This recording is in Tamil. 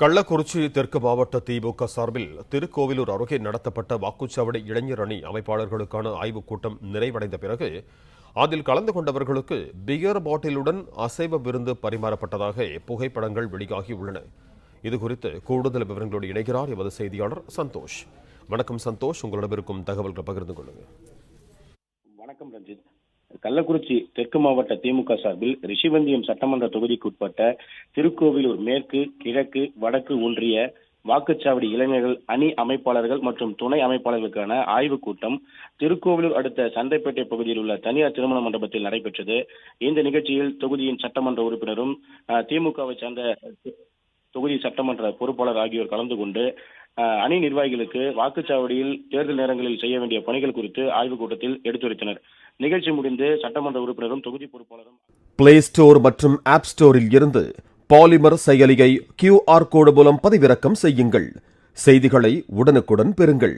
கள்ளக்குறிச்சி தெற்கு மாவட்ட திமுக சார்பில் திருக்கோவிலூர் அருகே நடத்தப்பட்ட வாக்குச்சாவடி இளைஞர் அணி அமைப்பாளர்களுக்கான ஆய்வுக் கூட்டம் நிறைவடைந்த பிறகு அதில் கலந்து கொண்டவர்களுக்கு பியர் பாட்டிலுடன் அசைவ விருந்து பரிமாறப்பட்டதாக புகைப்படங்கள் வெளியாகியுள்ளன. இதுகுறித்து கூடுதல் விவரங்களோடு இணைகிறார் எமது செய்தியாளர் சந்தோஷ். வணக்கம் சந்தோஷ், உங்களிடம் இருக்கும் தகவல்களை பகிர்ந்து கொள்ளுங்கள். வணக்கம் ரஞ்சித். கள்ளக்குறிச்சி தெற்கு மாவட்ட திமுக சார்பில் ரிஷிவந்தியம் சட்டமன்ற தொகுதிக்குட்பட்ட திருக்கோவிலூர் மேற்கு, கிழக்கு, வடக்கு ஒன்றிய வாக்குச்சாவடி இளைஞர்கள் அணி அமைப்பாளர்கள் மற்றும் துணை அமைப்பாளர்களுக்கான ஆய்வுக் கூட்டம் திருக்கோவிலூர் அடுத்த சந்தைப்பேட்டை பகுதியில் உள்ள தனியார் திருமண மண்டபத்தில் நடைபெற்றது. இந்த நிகழ்ச்சியில் தொகுதியின் சட்டமன்ற உறுப்பினரும் திமுகவை சேர்ந்த தொகுதி சட்டமன்ற பொறுப்பாளர் ஆகியோர் கலந்து கொண்டு அணி நிர்வாகிகளுக்கு வாக்குச்சாவடியில் தேர்தல் நேரங்களில் செய்ய வேண்டிய பணிகள் குறித்து ஆய்வுக் கூட்டத்தில் எடுத்துரைத்தனர். நிகழ்ச்சி முடிந்து சட்டமன்ற உறுப்பினரும் தொகுதி பொறுப்பாளரும் பிளே ஸ்டோர் மற்றும் ஆப் ஸ்டோரில் இருந்து பாலிமர் செயலியை QR கோடு மூலம் பதிவிறக்கம் செய்யுங்கள். செய்திகளை உடனுக்குடன் பெறுங்கள்.